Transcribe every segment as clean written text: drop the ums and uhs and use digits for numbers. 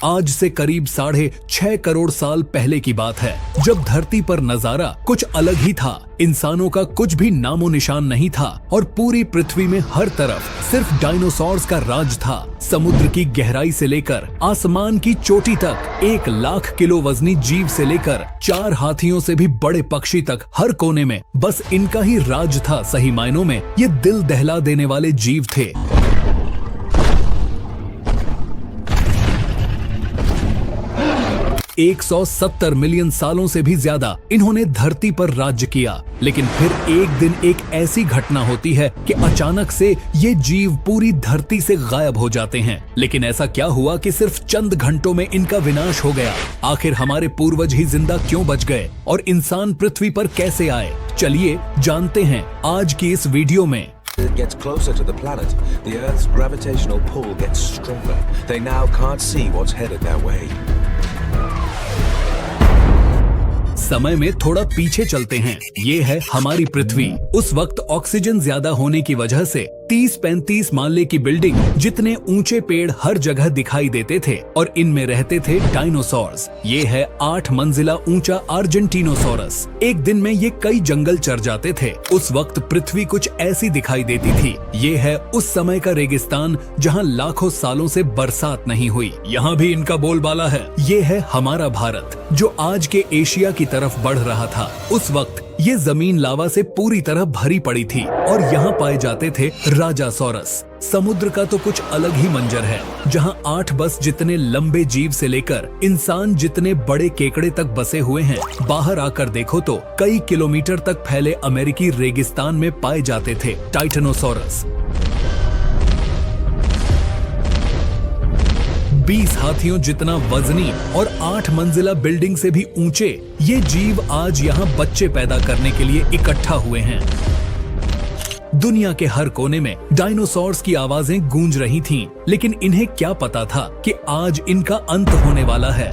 आज से करीब 6.5 करोड़ साल पहले की बात है, जब धरती पर नजारा कुछ अलग ही था। इंसानों का कुछ भी नामो निशान नहीं था और पूरी पृथ्वी में हर तरफ सिर्फ डायनासोर्स का राज था। समुद्र की गहराई से लेकर आसमान की चोटी तक, 1 लाख किलो वजनी जीव से लेकर 4 हाथियों से भी बड़े पक्षी तक, हर कोने में बस इनका ही राज था। सही मायनों में ये दिल दहला देने वाले जीव थे। एक 170 मिलियन सालों से भी ज्यादा इन्होंने धरती पर राज्य किया, लेकिन फिर एक दिन एक ऐसी घटना होती है कि अचानक से ये जीव पूरी धरती से गायब हो जाते हैं। लेकिन ऐसा क्या हुआ कि सिर्फ चंद घंटों में इनका विनाश हो गया? आखिर हमारे पूर्वज ही जिंदा क्यों बच गए और इंसान पृथ्वी पर कैसे आए? चलिए जानते हैं आज की इस वीडियो में। It gets closer to the planet, the Earth's gravitational pull gets stronger. They now can't see what's headed their way. समय में थोड़ा पीछे चलते हैं। ये है हमारी पृथ्वी। उस वक्त ऑक्सीजन ज्यादा होने की वजह से 30-35 माले की बिल्डिंग जितने ऊंचे पेड़ हर जगह दिखाई देते थे और इनमें रहते थे डायनासोर्स। ये है 8 मंजिला ऊंचा अर्जेंटीनोसोरस। एक दिन में ये कई जंगल चर जाते थे। उस वक्त पृथ्वी कुछ ऐसी दिखाई देती थी। ये है उस समय का रेगिस्तान जहाँ लाखों सालों से बरसात नहीं हुई। यहाँ भी इनका बोलबाला है। ये है हमारा भारत जो आज के एशिया की तरफ बढ़ रहा था। उस वक्त ये जमीन लावा से पूरी तरह भरी पड़ी थी और यहाँ पाए जाते थे राजासोरस। समुद्र का तो कुछ अलग ही मंजर है, जहाँ 8 बस जितने लंबे जीव से लेकर इंसान जितने बड़े केकड़े तक बसे हुए हैं। बाहर आकर देखो तो कई किलोमीटर तक फैले अमेरिकी रेगिस्तान में पाए जाते थे टाइटेनोसोरस। 20 हाथियों जितना वजनी और 8 मंजिला बिल्डिंग से भी ऊंचे ये जीव आज यहाँ बच्चे पैदा करने के लिए इकट्ठा हुए हैं। दुनिया के हर कोने में डायनासोर्स की आवाजें गूंज रही थीं, लेकिन इन्हें क्या पता था कि आज इनका अंत होने वाला है।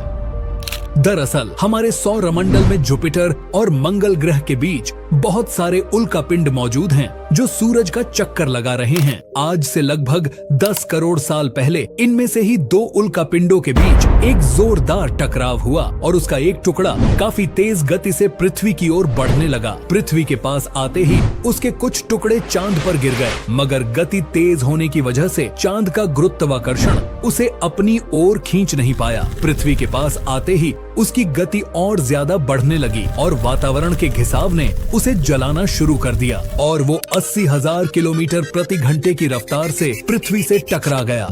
दरअसल हमारे सौरमंडल में जुपिटर और मंगल ग्रह के बीच बहुत सारे उल्कापिंड मौजूद हैं जो सूरज का चक्कर लगा रहे हैं। आज से लगभग 10 करोड़ साल पहले इनमें से ही 2 उल्कापिंडों के बीच एक जोरदार टकराव हुआ और उसका एक टुकड़ा काफी तेज गति से पृथ्वी की ओर बढ़ने लगा। पृथ्वी के पास आते ही उसके कुछ टुकड़े चांद पर गिर गए, मगर गति तेज होने की वजह से चांद का गुरुत्वाकर्षण उसे अपनी ओर खींच नहीं पाया। पृथ्वी के पास आते ही उसकी गति और ज्यादा बढ़ने लगी और वातावरण के घिसाव ने उसे जलाना शुरू कर दिया और वो 80,000 किलोमीटर प्रति घंटे की रफ्तार से पृथ्वी से टकरा गया।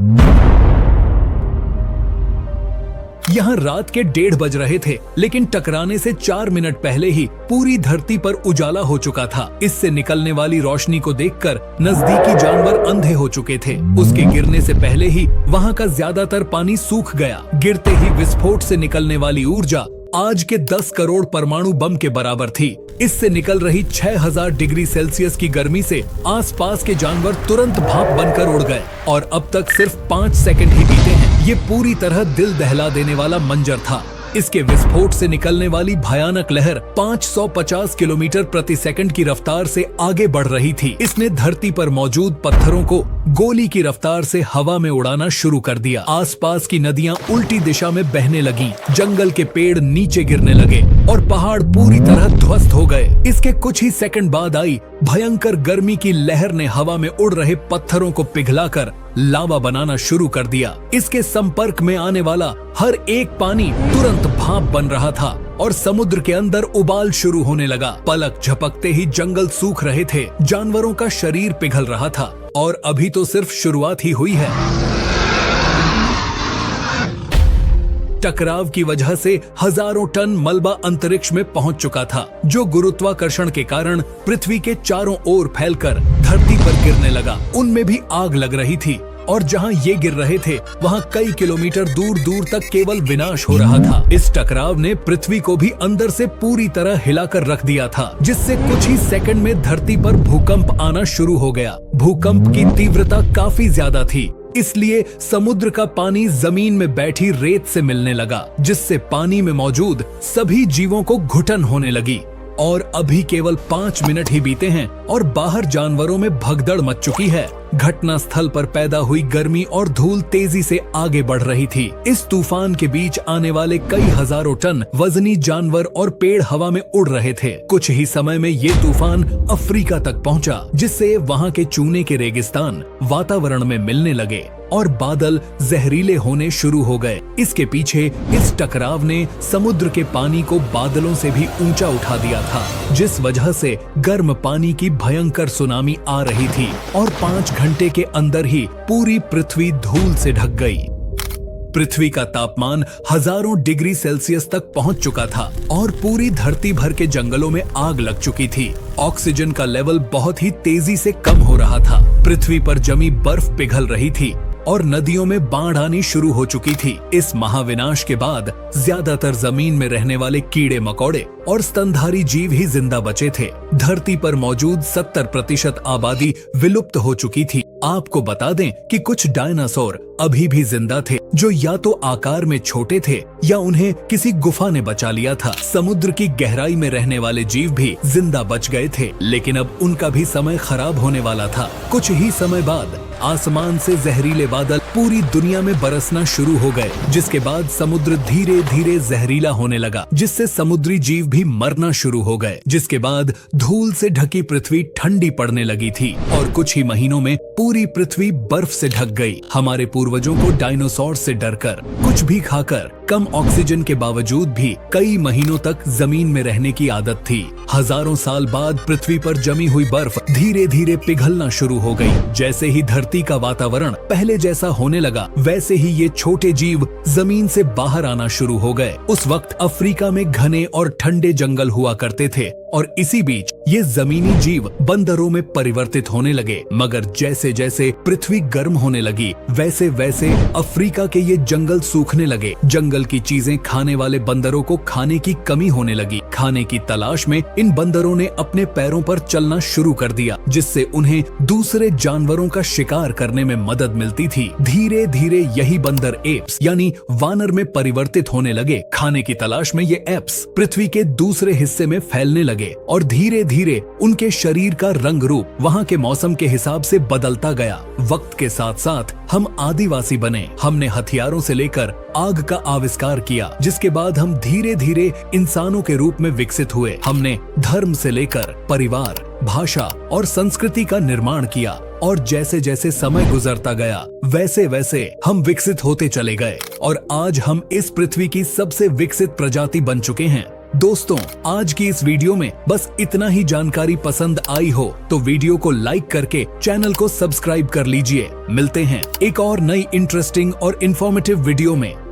यहाँ रात के 1:30 बज रहे थे, लेकिन टकराने से 4 मिनट पहले ही पूरी धरती पर उजाला हो चुका था। इससे निकलने वाली रोशनी को देखकर नजदीकी जानवर अंधे हो चुके थे। उसके गिरने से पहले ही वहाँ का ज्यादातर पानी सूख गया। गिरते ही विस्फोट से निकलने वाली ऊर्जा आज के 10 करोड़ परमाणु बम के बराबर थी। इससे निकल रही 6000 डिग्री सेल्सियस की गर्मी से आसपास के जानवर तुरंत भाप बनकर उड़ गए और अब तक सिर्फ 5 सेकंड ही बीते हैं। ये पूरी तरह दिल दहला देने वाला मंजर था। इसके विस्फोट से निकलने वाली भयानक लहर 550 किलोमीटर प्रति सेकंड की रफ्तार से आगे बढ़ रही थी। इसने धरती पर मौजूद पत्थरों को गोली की रफ्तार से हवा में उड़ाना शुरू कर दिया। आसपास की नदियां उल्टी दिशा में बहने लगी, जंगल के पेड़ नीचे गिरने लगे और पहाड़ पूरी तरह ध्वस्त हो गए। इसके कुछ ही सेकंड बाद आई भयंकर गर्मी की लहर ने हवा में उड़ रहे पत्थरों को पिघलाकर लावा बनाना शुरू कर दिया। इसके संपर्क में आने वाला हर एक पानी तुरंत भाप बन रहा था और समुद्र के अंदर उबाल शुरू होने लगा। पलक झपकते ही जंगल सूख रहे थे, जानवरों का शरीर पिघल रहा था और अभी तो सिर्फ शुरुआत ही हुई है। टकराव की वजह से हजारों टन मलबा अंतरिक्ष में पहुंच चुका था, जो गुरुत्वाकर्षण के कारण पृथ्वी के चारों ओर फैलकर धरती पर गिरने लगा। उनमें भी आग लग रही थी और जहां ये गिर रहे थे वहां कई किलोमीटर दूर दूर तक केवल विनाश हो रहा था। इस टकराव ने पृथ्वी को भी अंदर से पूरी तरह हिलाकर रख दिया था, जिससे कुछ ही सेकंड में धरती पर भूकंप आना शुरू हो गया। भूकंप की तीव्रता काफी ज्यादा थी, इसलिए समुद्र का पानी जमीन में बैठी रेत से मिलने लगा, जिससे पानी में मौजूद सभी जीवों को घुटन होने लगी। और अभी केवल 5 मिनट ही बीते हैं और बाहर जानवरों में भगदड़ मच चुकी है। घटना स्थल पर पैदा हुई गर्मी और धूल तेजी से आगे बढ़ रही थी। इस तूफान के बीच आने वाले कई हजारों टन वजनी जानवर और पेड़ हवा में उड़ रहे थे। कुछ ही समय में ये तूफान अफ्रीका तक पहुंचा, जिससे वहां के चूने के रेगिस्तान वातावरण में मिलने लगे और बादल जहरीले होने शुरू हो गए। इसके पीछे इस टकराव ने समुद्र के पानी को बादलों से भी ऊंचा उठा दिया था, जिस वजह से गर्म पानी की भयंकर सुनामी आ रही थी और 5 घंटे के अंदर ही पूरी पृथ्वी धूल से ढक गई। पृथ्वी का तापमान हजारों डिग्री सेल्सियस तक पहुंच चुका था और पूरी धरती भर के जंगलों में आग लग चुकी थी। ऑक्सीजन का लेवल बहुत ही तेजी से कम हो रहा था। पृथ्वी पर जमी बर्फ पिघल रही थी और नदियों में बाढ़ आनी शुरू हो चुकी थी। इस महाविनाश के बाद ज्यादातर जमीन में रहने वाले कीड़े मकोड़े और स्तनधारी जीव ही जिंदा बचे थे। धरती पर मौजूद 70% आबादी विलुप्त हो चुकी थी। आपको बता दें कि कुछ डायनासोर अभी भी जिंदा थे, जो या तो आकार में छोटे थे या उन्हें किसी गुफा ने बचा लिया था। समुद्र की गहराई में रहने वाले जीव भी जिंदा बच गए थे, लेकिन अब उनका भी समय खराब होने वाला था। कुछ ही समय बाद आसमान से जहरीले बादल पूरी दुनिया में बरसना शुरू हो गए, जिसके बाद समुद्र धीरे धीरे जहरीला होने लगा, जिससे समुद्री जीव भी मरना शुरू हो गए। जिसके बाद धूल से ढकी पृथ्वी ठंडी पड़ने लगी थी और कुछ ही महीनों में पूरी पृथ्वी बर्फ से ढक गई। हमारे पूर्वजों को डायनासोर से डरकर, कुछ भी खाकर, कम ऑक्सीजन के बावजूद भी कई महीनों तक जमीन में रहने की आदत थी। हजारों साल बाद पृथ्वी पर जमी हुई बर्फ धीरे धीरे पिघलना शुरू हो गई। जैसे ही धरती का वातावरण पहले जैसा होने लगा, वैसे ही ये छोटे जीव जमीन से बाहर आना शुरू हो गए। उस वक्त अफ्रीका में घने और ठंडे जंगल हुआ करते थे और इसी बीच ये जमीनी जीव बंदरों में परिवर्तित होने लगे। मगर जैसे जैसे पृथ्वी गर्म होने लगी, वैसे वैसे अफ्रीका के ये जंगल सूखने लगे। जंगल की चीजें खाने वाले बंदरों को खाने की कमी होने लगी। खाने की तलाश में इन बंदरों ने अपने पैरों पर चलना शुरू कर दिया, जिससे उन्हें दूसरे जानवरों का शिकार करने में मदद मिलती थी। धीरे धीरे यही बंदर एप्स यानी वानर में परिवर्तित होने लगे। खाने की तलाश में ये एप्स पृथ्वी के दूसरे हिस्से में फैलने लगे और धीरे धीरे उनके शरीर का रंग रूप वहाँ के मौसम के हिसाब से बदलता गया। वक्त के साथ साथ हम आदिवासी बने। हमने हथियारों से लेकर आग का आविष्कार किया, जिसके बाद हम धीरे धीरे इंसानों के रूप में विकसित हुए। हमने धर्म से लेकर परिवार, भाषा और संस्कृति का निर्माण किया और जैसे जैसे समय गुजरता गया, वैसे वैसे हम विकसित होते चले गए और आज हम इस पृथ्वी की सबसे विकसित प्रजाति बन चुके हैं। दोस्तों, आज की इस वीडियो में बस इतना ही जानकारी पसंद आई हो तो वीडियो को लाइक करके चैनल को सब्सक्राइब कर लीजिए। मिलते हैं एक और नई इंटरेस्टिंग और इंफॉर्मेटिव वीडियो में।